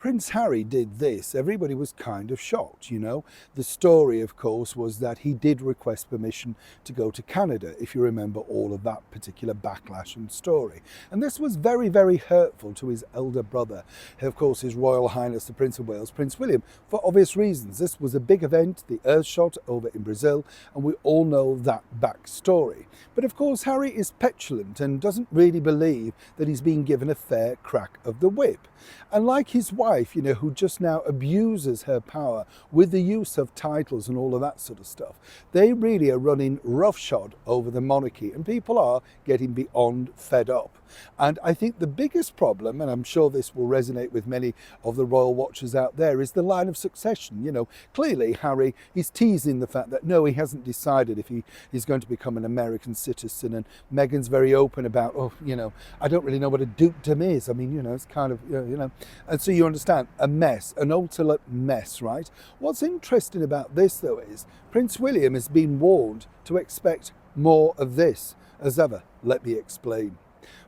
Prince Harry did this, everybody was kind of shocked, you know. The story, of course, was that he did request permission to go to Canada, if you remember all of that particular backlash and story. And this was very, very hurtful to his elder brother, of course, His Royal Highness the Prince of Wales, Prince William, for obvious reasons. This was a big event, the Earthshot over in Brazil, and we all know that backstory. But of course, Harry is petulant and doesn't really believe that he's being given a fair crack of the whip. And like his wife, you know, who just now abuses her power with the use of titles and all of that sort of stuff, they really are running roughshod over the monarchy, and people are getting beyond fed up. And I think the biggest problem, and I'm sure this will resonate with many of the royal watchers out there, is the line of succession. You know, clearly Harry is teasing the fact that no, he hasn't decided if he is going to become an American citizen, and Meghan's very open about, oh, you know, I don't really know what a dukedom is. I mean, you know, it's kind of, you know, and so you understand, a mess, an ultimate mess, right? What's interesting about this, though, is Prince William has been warned to expect more of this as ever. Let me explain.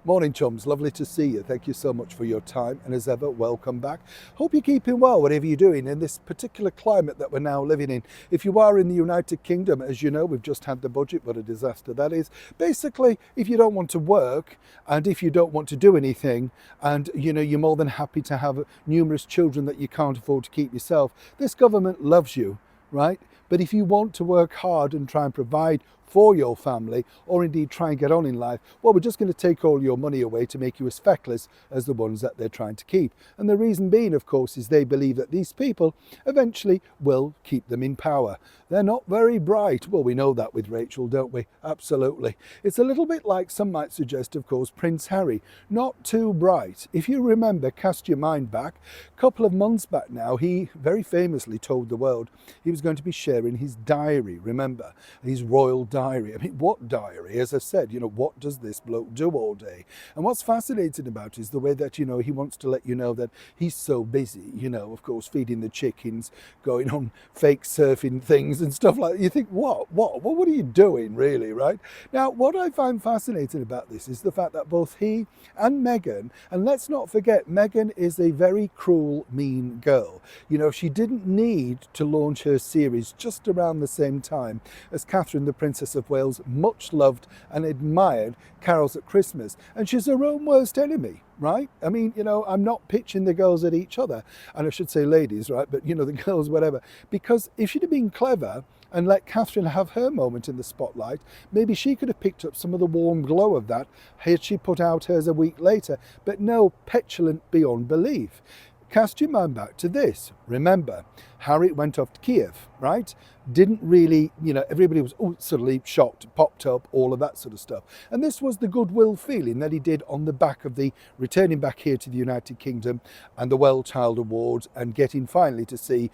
Morning, chums. Lovely to see you. Thank you so much for your time. And as ever, welcome back. Hope you're keeping well, whatever you're doing in this particular climate that we're now living in. If you are in the United Kingdom, as you know, we've just had the budget. What a disaster that is. Basically, if you don't want to work and if you don't want to do anything and, you know, you're more than happy to have numerous children that you can't afford to keep yourself, this government loves you, right? But if you want to work hard and try and provide for your family, or indeed try and get on in life, well, we're just going to take all your money away to make you as feckless as the ones that they're trying to keep. And the reason being, of course, is they believe that these people eventually will keep them in power. They're not very bright. Well, we know that with Rachel, don't we? Absolutely. It's a little bit like some might suggest, of course, Prince Harry. Not too bright. If you remember, cast your mind back, a couple of months back now, he very famously told the world he was going to be sharing his diary, remember, his royal diary. I mean, what diary? As I said, you know, what does this bloke do all day? And what's fascinating about it is the way that, you know, he wants to let you know that he's so busy, you know, of course, feeding the chickens, going on fake surfing things and stuff like that. You think, what are you doing, really, right? Now, what I find fascinating about this is the fact that both he and Meghan, and let's not forget, Meghan is a very cruel, mean girl. You know, she didn't need to launch her series just around the same time as Catherine, the Princess of Wales, much loved and admired Carols at Christmas. And she's her own worst enemy, right? I mean, you know, I'm not pitching the girls at each other, and I should say ladies, right? But, you know, the girls, whatever. Because if she'd have been clever and let Catherine have her moment in the spotlight, maybe she could have picked up some of the warm glow of that had she put out hers a week later. But no, petulant beyond belief. Cast your mind back to this. Remember, Harry went off to Kiev, right? Didn't really, you know, everybody was suddenly shocked, popped up, all of that sort of stuff. And this was the goodwill feeling that he did on the back of the returning back here to the United Kingdom and the Well Child Awards and getting finally to see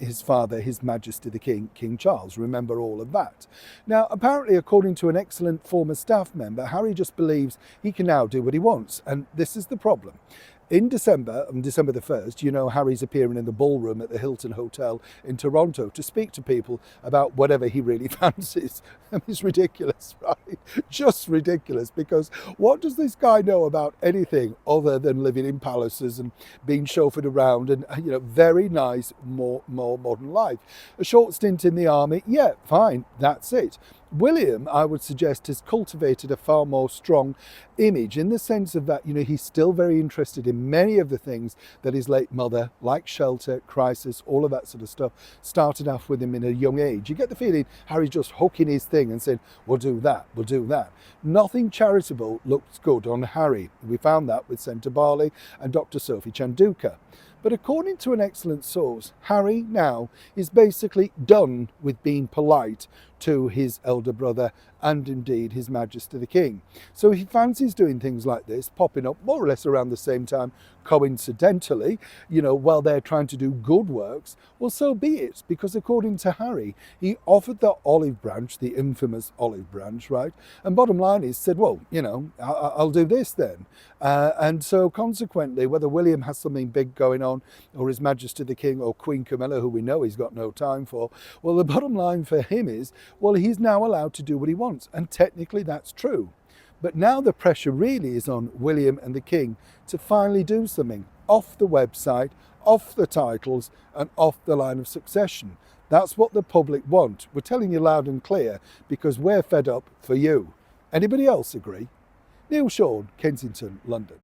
his father, His Majesty the King, King Charles. Remember all of that. Now, apparently, according to an excellent former staff member, Harry just believes he can now do what he wants. And this is the problem. In December, on December the 1st, you know, Harry's appearing in the ballroom at the Hilton Hotel in Toronto to speak to people about whatever he really fancies. I mean, it's ridiculous, right? Just ridiculous, because what does this guy know about anything other than living in palaces and being chauffeured around and, you know, very nice, more modern life. A short stint in the army, yeah, fine, that's it. William, I would suggest, has cultivated a far more strong image in the sense of that, you know, he's still very interested in many of the things that his late mother, like shelter, crisis, all of that sort of stuff, started off with him in a young age. You get the feeling Harry's just hooking his thing and saying, we'll do that, we'll do that. Nothing charitable looks good on Harry. We found that with Senator Barley and Dr. Sophie Chanduka. But according to an excellent source, Harry now is basically done with being polite to his elder brother and indeed His Majesty the King. So he fancies doing things like this, popping up more or less around the same time, coincidentally, you know, while they're trying to do good works. Well, so be it, because according to Harry, he offered the olive branch, the infamous olive branch, right? And bottom line is, said, well, you know, I'll do this then. And so consequently, whether William has something big going on, or His Majesty the King, or Queen Camilla, who we know he's got no time for, well, the bottom line for him is, well, he's now allowed to do what he wants. And technically that's true. But now the pressure really is on William and the King to finally do something off the website, off the titles and off the line of succession. That's what the public want. We're telling you loud and clear because we're fed up for you. Anybody else agree? Neil Sean, Kensington, London.